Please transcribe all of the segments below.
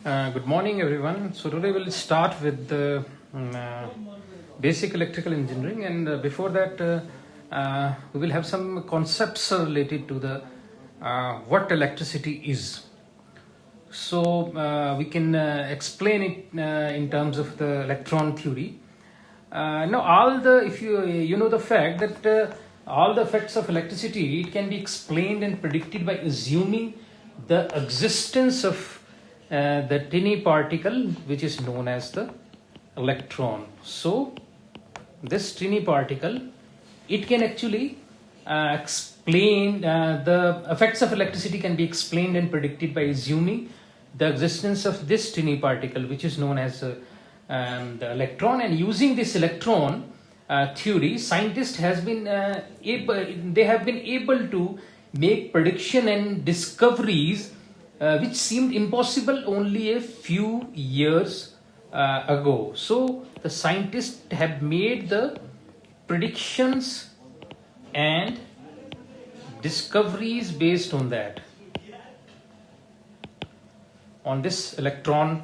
Good morning, everyone. So today we'll start with the basic electrical engineering, and before that, we will have some concepts related to the what electricity is. So we can explain it in terms of the electron theory. Now, all the if you know the fact that all the effects of electricity, it can be explained and predicted by assuming the existence of the tiny particle which is known as the electron. So this tiny particle, it can actually explain the effects of electricity can be explained and predicted by assuming the existence of this tiny particle which is known as the electron. And using this electron theory, scientists has been they have been able to make prediction and discoveries which seemed impossible only a few years ago. So the scientists have made the predictions and discoveries based on that, on this electron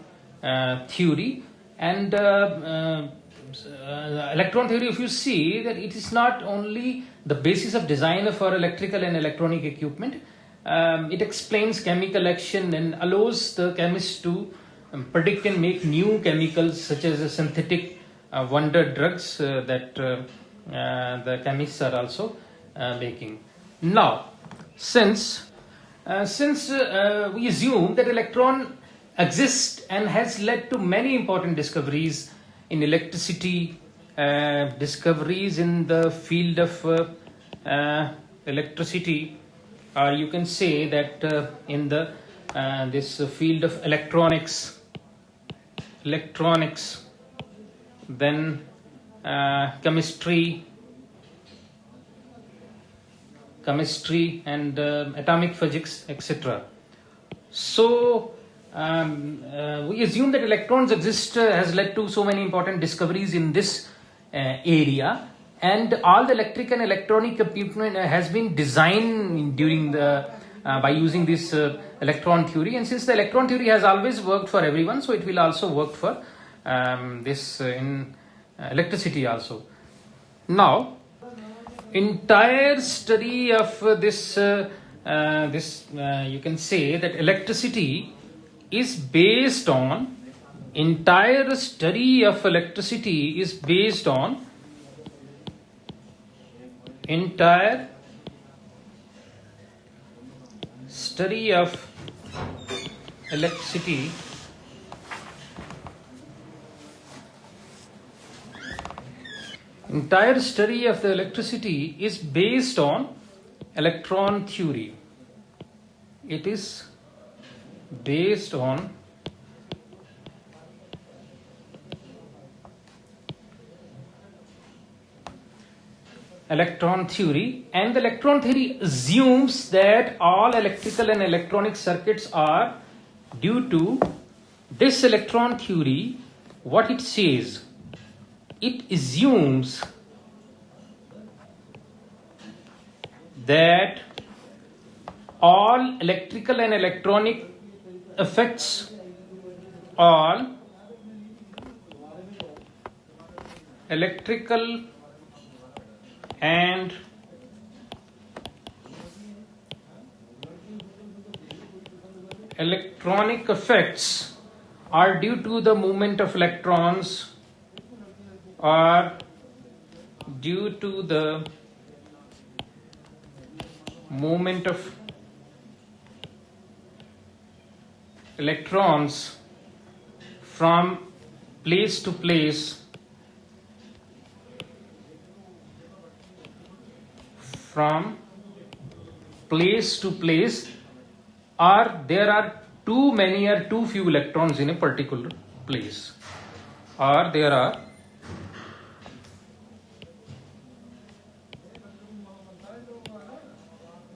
theory. And electron theory, if you see that it is not only the basis of design of our electrical and electronic equipment, it explains chemical action and allows the chemist to predict and make new chemicals such as synthetic wonder drugs that the chemists are also making. Now, since we assume that electron exists and has led to many important discoveries in electricity, discoveries in the field of electricity, or you can say that in the this field of electronics, then chemistry and atomic physics, etc. So we assume that electrons exist has led to so many important discoveries in this area, and all the electric and electronic equipment has been designed during the by using this electron theory. And since the electron theory has always worked for everyone, so it will also work for this in electricity also. Now, entire study of this you can say that electricity is based on entire study of electricity is based on entire study of electricity entire study of the electricity is based on electron theory. It is based on electron theory, and the electron theory assumes that all electrical and electronic circuits are due to this electron theory. What it says, it assumes that all electrical and electronic effects, all electrical and electronic effects are due to the movement of electrons, or due to the movement of electrons from place to place, or there are too many or too few electrons in a particular place, or there are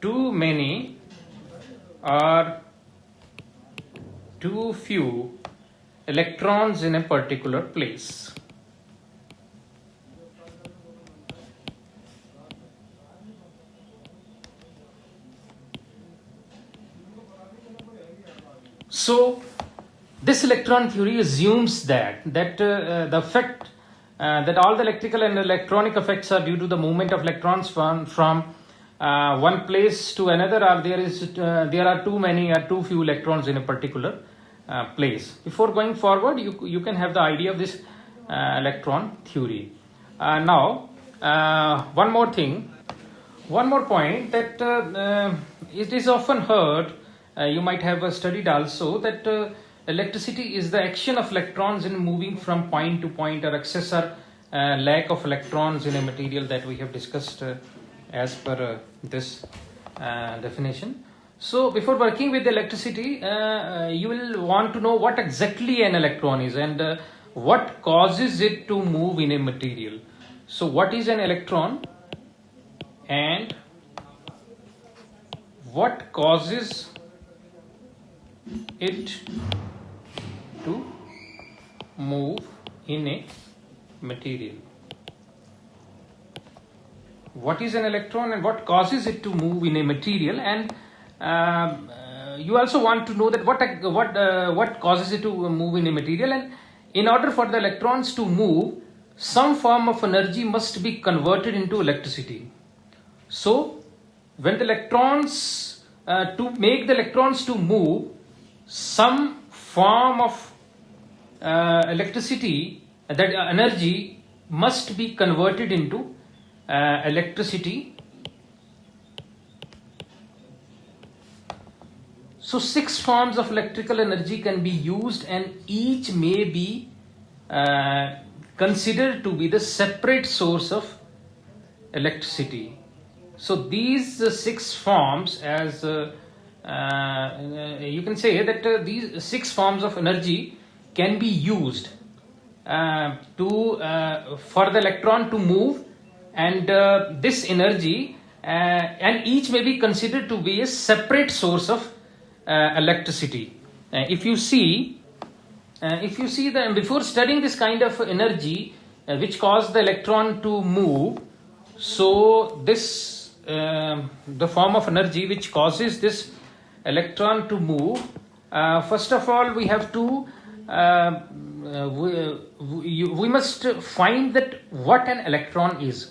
too many or too few electrons in a particular place. So this electron theory assumes that the effect that all the electrical and electronic effects are due to the movement of electrons from one place to another, or there are too few electrons in a particular place. Before going forward, you can have the idea of this electron theory. Now, one more thing, one more point, that it is often heard, you might have studied also, that electricity is the action of electrons in moving from point to point, or excess or lack of electrons in a material, that we have discussed as per this definition. So before working with electricity, you will want to know what exactly an electron is, and what causes it to move in a material. So what is an electron, and what causes it to move in a material? What is an electron and what causes it to move in a material? And you also want to know that what causes it to move in a material, and in order for the electrons to move, some form of energy must be converted into electricity. So when the electrons to make the electrons to move, some form of electricity, that energy must be converted into electricity. So 6 forms of electrical energy can be used, and each may be considered to be the separate source of electricity. So these 6 forms, as you can say that these 6 forms of energy can be used for the electron to move, and this energy and each may be considered to be a separate source of electricity. If you see that before studying this kind of energy which caused the electron to move, so this the form of energy which causes this electron to move, first of all we have to we must find that what an electron is,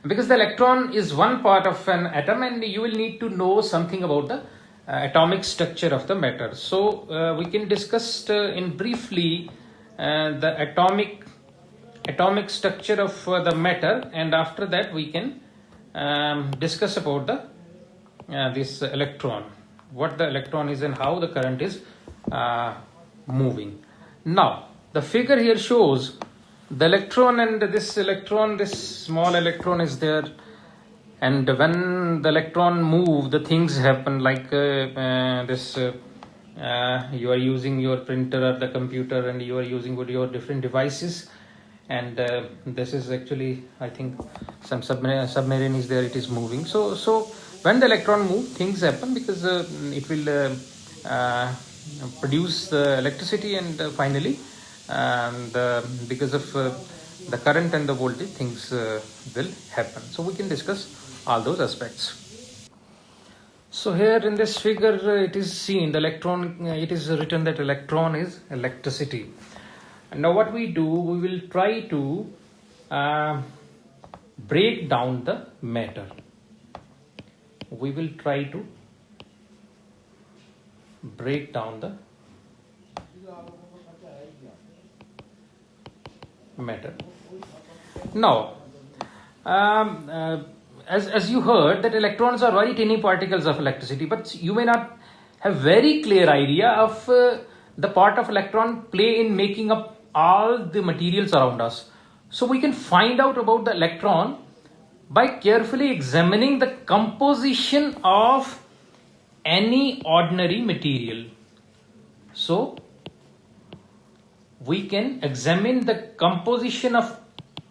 because the electron is one part of an atom, and you will need to know something about the atomic structure of the matter. So we can discuss in briefly the atomic structure of the matter, and after that we can discuss about the this electron, what the electron is and how the current is moving. Now the figure here shows the electron, and this small electron is there, and when the electron move, the things happen, like you are using your printer or the computer, and you are using your different devices, and this is actually, I think, some submarine is there, it is moving. So when the electron move, things happen, because it will produce the electricity, and finally because of the current and the voltage, things will happen. So we can discuss all those aspects. So here in this figure it is seen the electron, it is written that electron is electricity. And now what we do, we will try to break down the matter. We will try to break down the matter. Now as you heard that electrons are very tiny particles of electricity, but you may not have very clear idea of the part of electron play in making up all the materials around us. So we can find out about the electron by carefully examining the composition of any ordinary material. So we can examine the composition of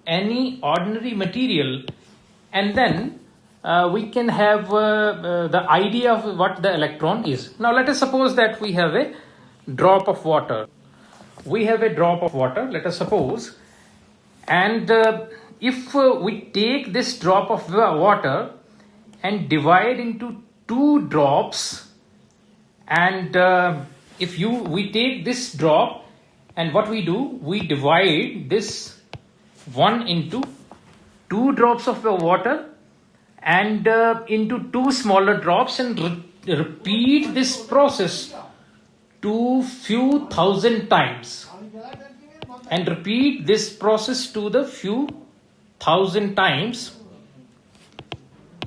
any ordinary material, and then we can have the idea of what the electron is. Now let us suppose that we have a drop of water. We have a drop of water, let us suppose, and if we take this drop of water and divide into 2 drops, and if we take this drop, and what we do, we divide this 1 into 2 drops of the water and into 2 smaller drops, and repeat this process to few thousand times, and repeat this process to the few thousand times.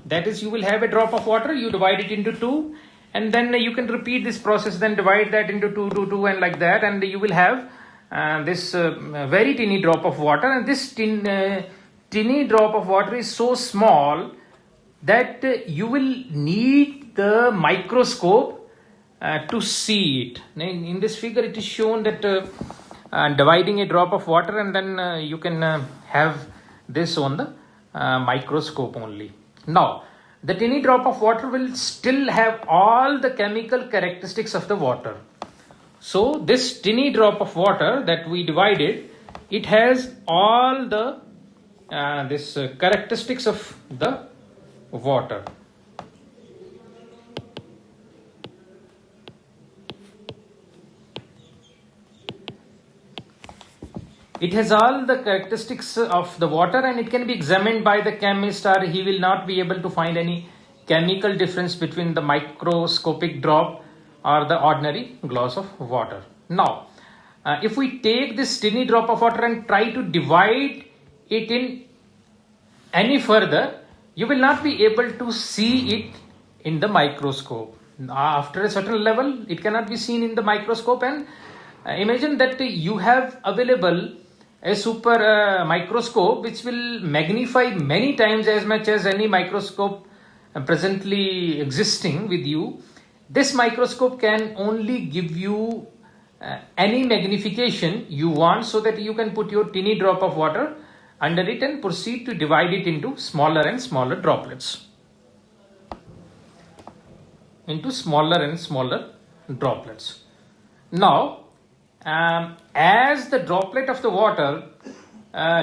That is, you will have a drop of water, you divide it into 2, and then you can repeat this process, then divide that into 2, and like that, and you will have this very teeny drop of water. And this teeny drop of water is so small that you will need the microscope to see it. In this figure it is shown that dividing a drop of water, and then you can have this on the microscope only. Now, the tiny drop of water will still have all the chemical characteristics of the water. So this tiny drop of water that we divided, it has all the characteristics of the water. It has all the characteristics of the water, and it can be examined by the chemist, or he will not be able to find any chemical difference between the microscopic drop or the ordinary glass of water. Now, if we take this tiny drop of water and try to divide it in any further, you will not be able to see it in the microscope. After a certain level, it cannot be seen in the microscope, and imagine that you have available a super microscope which will magnify many times as much as any microscope presently existing with you. This microscope can only give you any magnification you want, so that you can put your teeny drop of water under it and proceed to divide it into smaller and smaller droplets. Now, as the droplet of the water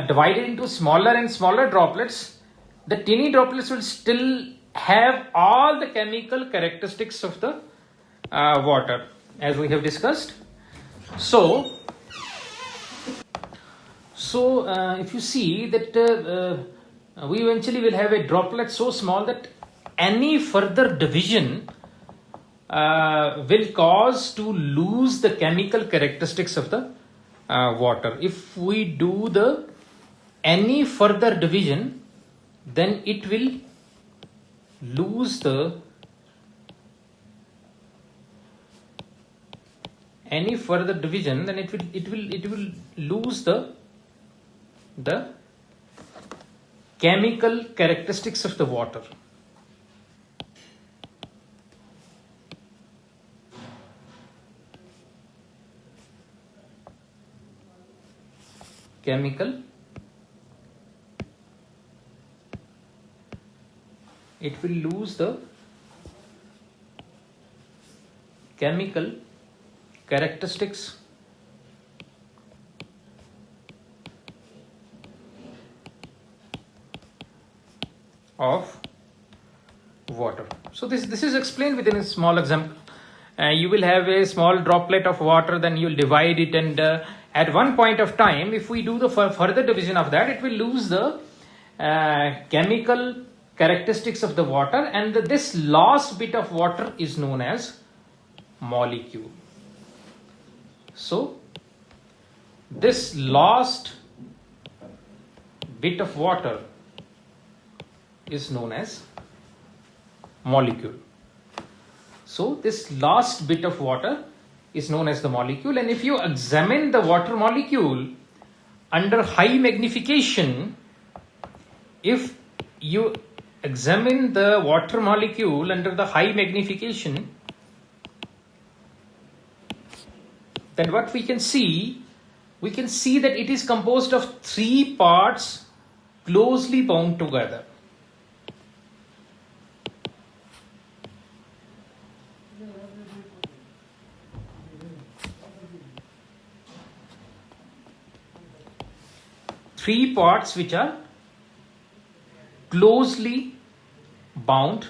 divided into smaller and smaller droplets, the teeny droplets will still have all the chemical characteristics of the water, as we have discussed. So if you see that we eventually will have a droplet so small that any further division will cause to lose the chemical characteristics of the water. If we do any further division, then it will lose the lose the chemical characteristics of the water. It will lose the chemical characteristics of water. So this is explained within a small example. You will have a small droplet of water, then you will divide it, and at one point of time, if we do the further division of that, it will lose the chemical characteristics of the water, and this last bit of water is known as molecule. So this last bit of water is known as molecule. So this last bit of water is known as the molecule, and if you examine the water molecule under high magnification, if you examine the water molecule under the high magnification, then what we can see that it is composed of 3 parts closely bound together. Three parts which are closely bound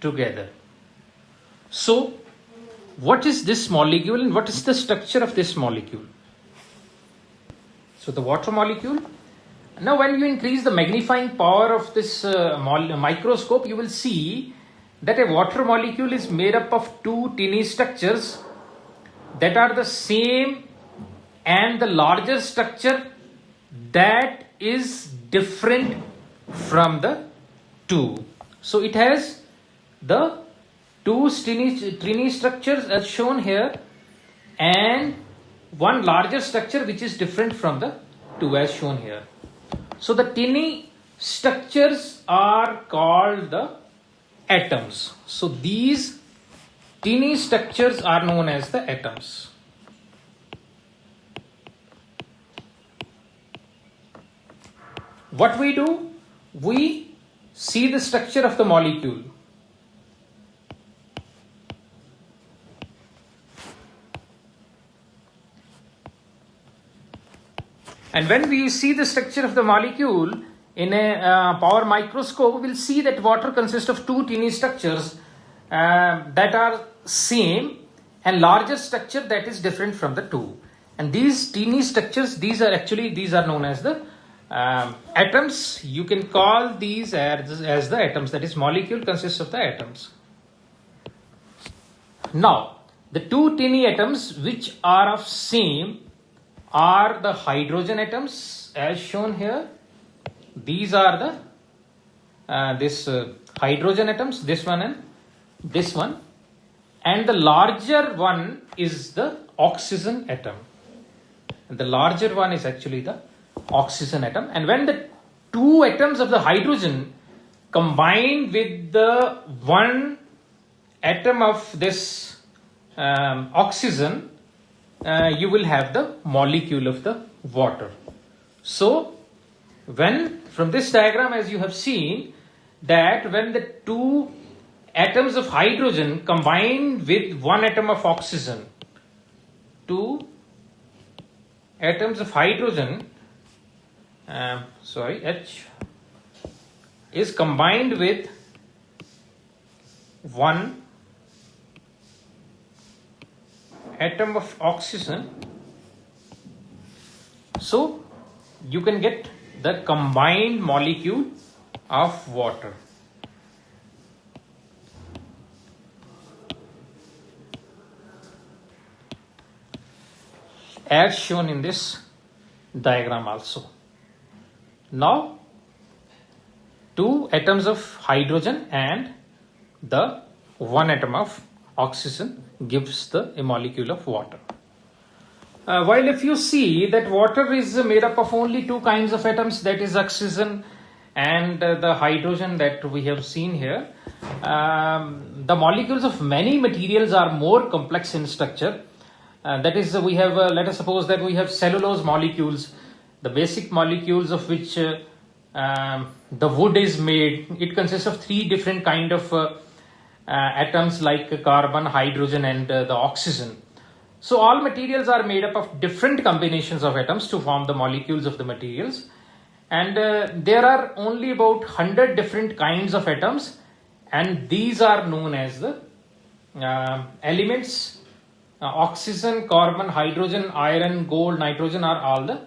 together. So what is this molecule and what is the structure of this molecule. So the water molecule. Now when you increase the magnifying power of this microscope, you will see that a water molecule is made up of two tiny structures that are the same, and the larger structure that is different from the two. So it has the two tiny structures as shown here, and one larger structure which is different from the two as shown here. So the tiny structures are called the atoms. So these tiny structures are known as the atoms. What we do? We see the structure of the molecule. And when we see the structure of the molecule in a power microscope, we will see that water consists of two tiny structures that are same, and larger structure that is different from the two. And these teeny structures, these are known as the atoms. You can call these as the atoms, that is molecule consists of the atoms. Now the two tiny atoms which are of same are the hydrogen atoms as shown here. These are the hydrogen atoms, this one and this one, and the larger one is the oxygen atom. And the larger one is actually the oxygen atom. And when the two atoms of the hydrogen combine with the one atom of this oxygen, you will have the molecule of the water. So when from this diagram, as you have seen, that when the two atoms of hydrogen combine with one atom of oxygen, two atoms of hydrogen, H is combined with one atom of oxygen, so you can get the combined molecule of water. As shown in this diagram also. Now two atoms of hydrogen and the one atom of oxygen gives a molecule of water. While if you see that water is made up of only two kinds of atoms, that is oxygen and the hydrogen that we have seen here, the molecules of many materials are more complex in structure. That is, we have, let us suppose that we have cellulose molecules, the basic molecules of which the wood is made. It consists of three different kind of atoms like carbon, hydrogen and the oxygen. So all materials are made up of different combinations of atoms to form the molecules of the materials, and there are only about 100 different kinds of atoms, and these are known as the elements. Oxygen, carbon, hydrogen, iron, gold, nitrogen are all the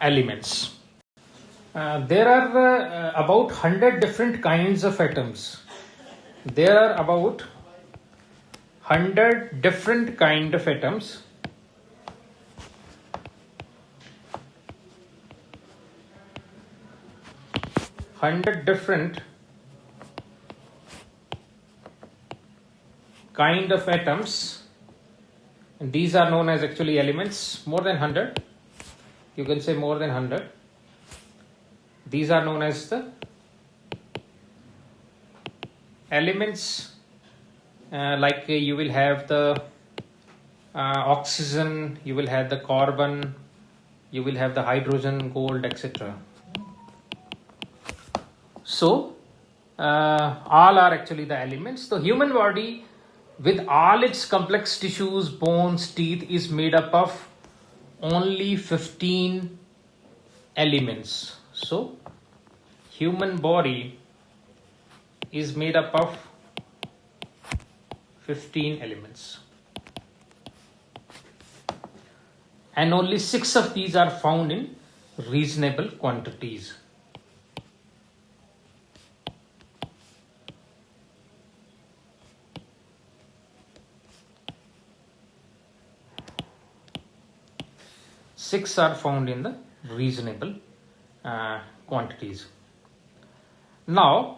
elements. There are about 100 different kinds of atoms. There are about 100 different kind of atoms. Different kind of atoms, and these are known as actually elements. More than 100, you can say more than 100. These are known as the elements. Like you will have the oxygen, you will have the carbon, you will have the hydrogen, gold, etc. So all are actually the elements. The human body with all its complex tissues, bones, teeth is made up of only 15 elements. So human body is made up of 15 elements. And only 6 of these are found in reasonable quantities. Six are found in the reasonable quantities. Now,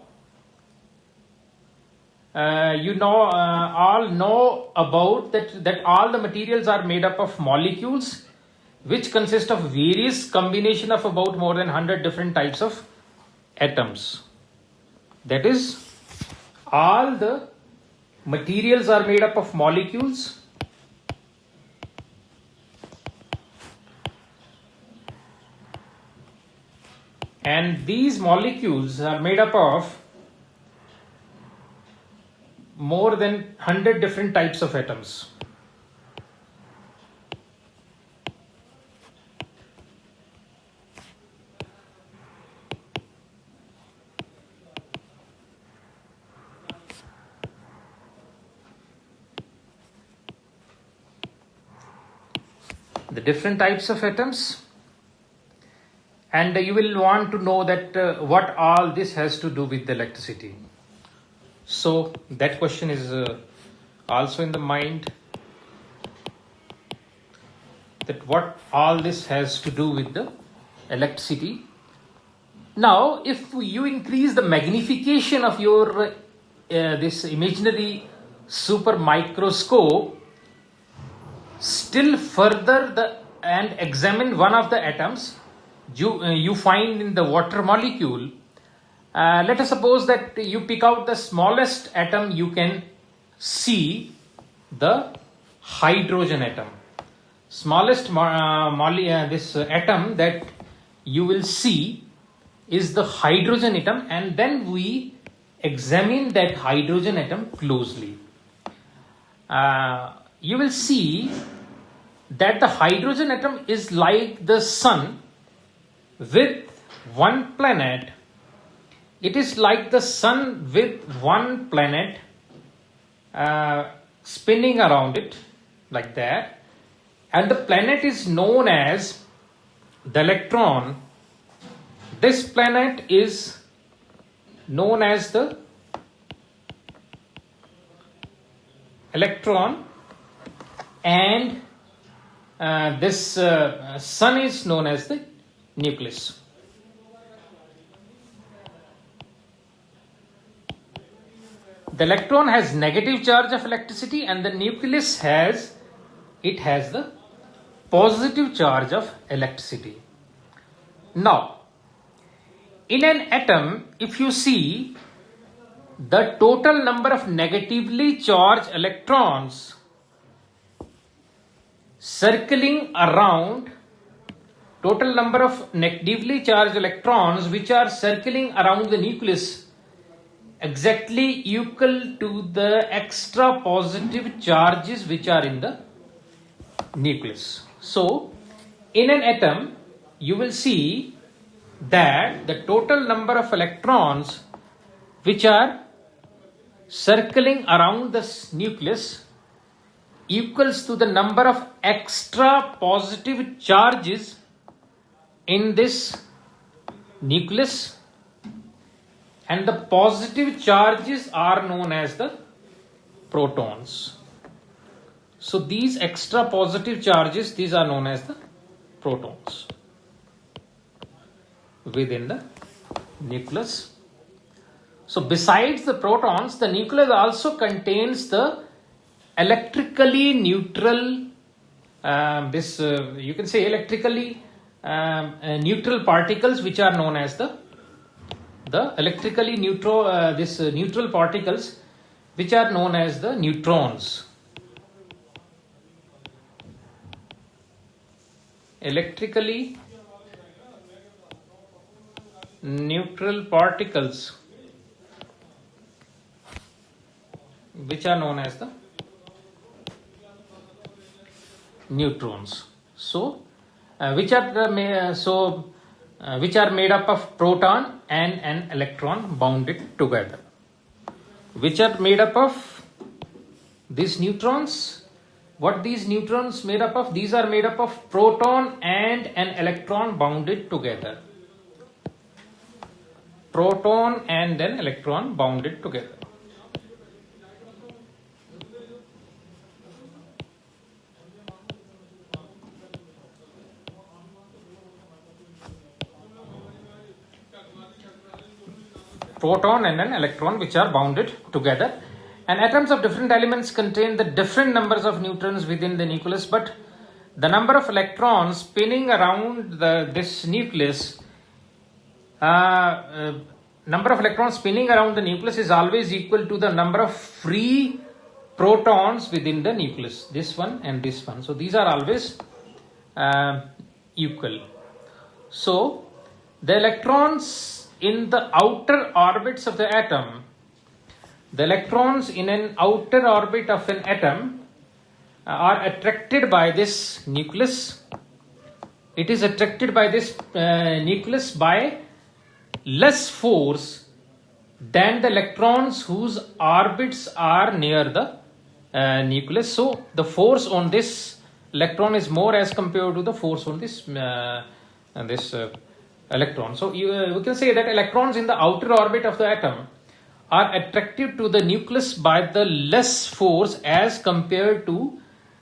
all know about that all the materials are made up of molecules which consist of various combination of about more than 100 different types of atoms. That is, all the materials are made up of molecules and these molecules are made up of more than 100 different types of atoms. The different types of atoms, and you will want to know that what all this has to do with the electricity. So that question is also in the mind, that what all this has to do with the electricity. Now, if you increase the magnification of your this imaginary super microscope still further and examine one of the atoms you find in the water molecule, let us suppose that you pick out the smallest atom you can see, the hydrogen atom. Smallest this atom that you will see is the hydrogen atom, and then we examine that hydrogen atom closely. You will see that the hydrogen atom is like the sun with one planet. It is like the sun with one planet spinning around it like that, and the planet is known as the electron. This planet is known as the electron, and this sun is known as the nucleus. The electron has negative charge of electricity, and the nucleus has the positive charge of electricity. Now, in an atom, if you see the total number of negatively charged electrons circling around, total number of negatively charged electrons which are circling around the nucleus exactly equal to the extra positive charges which are in the nucleus. So, in an atom, you will see that the total number of electrons which are circling around the nucleus equals to the number of extra positive charges in this nucleus, and the positive charges are known as the protons. So these extra positive charges, these are known as the protons within the nucleus. So besides the protons, the nucleus also contains the electrically neutral, you can say electrically neutral particles which are known as the electrically neutral, neutral particles which are known as the neutrons. Electrically neutral particles which are known as the neutrons. So, which are made up of proton and an electron bounded together. Which are made up of These neutrons, what these neutrons made up of? These are made up of proton and an electron bounded together. Proton and an electron bounded together. Proton and an electron which are bounded together, and atoms of different elements contain the different numbers of neutrons within the nucleus, but the number of electrons spinning around this nucleus, number of electrons spinning around the nucleus is always equal to the number of free protons within the nucleus, this one and this one. So these are always equal. So the electrons in the outer orbits of the atom, the electrons in an outer orbit of an atom are attracted by this nucleus. It is attracted by this nucleus by less force than the electrons whose orbits are near the nucleus. So the force on this electron is more as compared to the force on this electron. So we can say that electrons in the outer orbit of the atom are attracted to the nucleus by the less force as compared to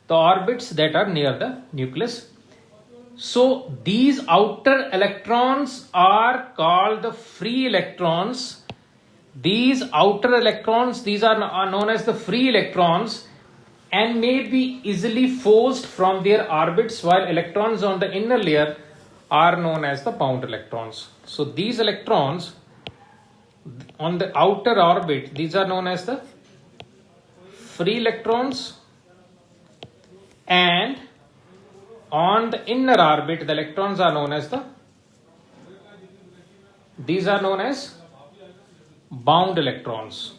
the orbits that are near the nucleus. So these outer electrons are called the free electrons. These outer electrons, these are known as the free electrons and may be easily forced from their orbits, while electrons on the inner layer are known as the bound electrons. So these electrons on the outer orbit, these are known as the free electrons, and on the inner orbit the electrons are known as these are known as bound electrons,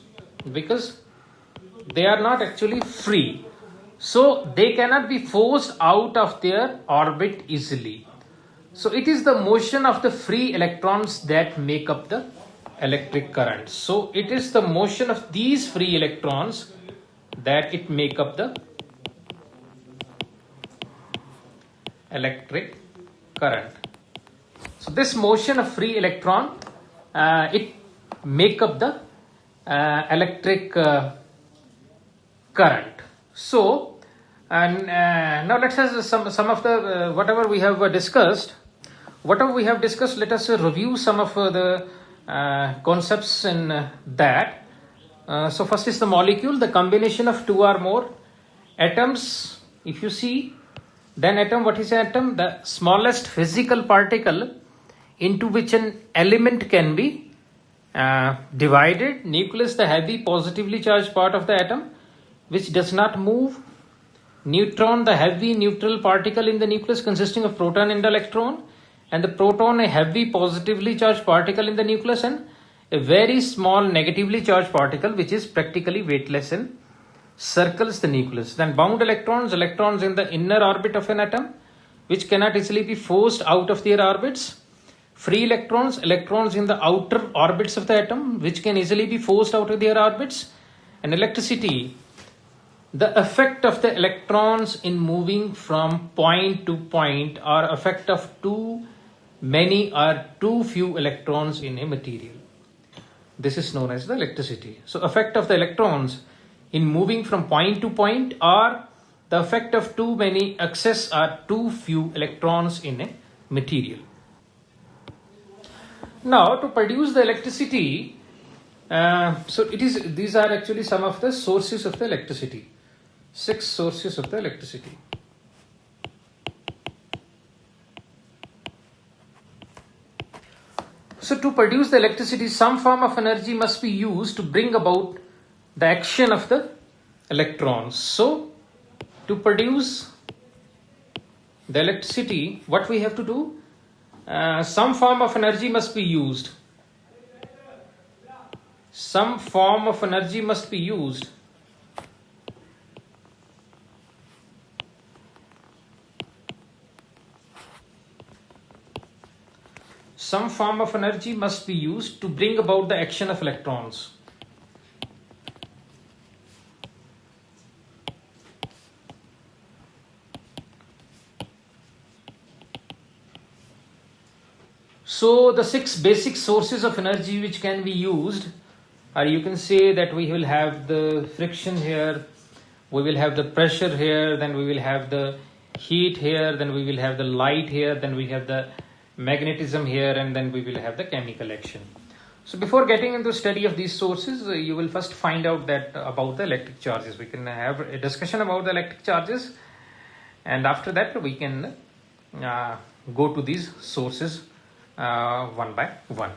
because they are not actually free, so they cannot be forced out of their orbit easily. So it is the motion of the free electrons that make up the electric current. So it is the motion of these free electrons that it make up the electric current. So this motion of free electron, it make up the electric current. So and now let's have some of the whatever we have discussed. Whatever we have discussed, let us review some of the concepts in that. So first is the molecule, the combination of two or more atoms. If you see, then atom, what is an atom? The smallest physical particle into which an element can be divided. Nucleus, the heavy positively charged part of the atom which does not move. Neutron, the heavy neutral particle in the nucleus consisting of proton and electron, and the proton, a heavy positively charged particle in the nucleus, and a very small negatively charged particle which is practically weightless and circles the nucleus. Then bound electrons, electrons in the inner orbit of an atom which cannot easily be forced out of their orbits. Free electrons, electrons in the outer orbits of the atom which can easily be forced out of their orbits. And electricity, the effect of the electrons in moving from point to point, or effect of too many or too few electrons in a material. This is known as the electricity. So effect of the electrons in moving from point to point, or the effect of too many excess or too few electrons in a material. Now to produce the electricity, these are actually some of the sources of the electricity. 6 sources of the electricity. So to produce the electricity, some form of energy must be used to bring about the action of the electrons. So to produce the electricity, what we have to do? Some form of energy must be used. Some form of energy must be used some form of energy must be used to bring about the action of electrons. So the 6 basic sources of energy which can be used are, you can say that we will have the friction here, we will have the pressure here, then we will have the heat here, then we will have the light here, then we have the magnetism here, and then we will have the chemical action. So before getting into study of these sources, you will first find out that about the electric charges. We can have a discussion about the electric charges, and after that we can go to these sources one by one.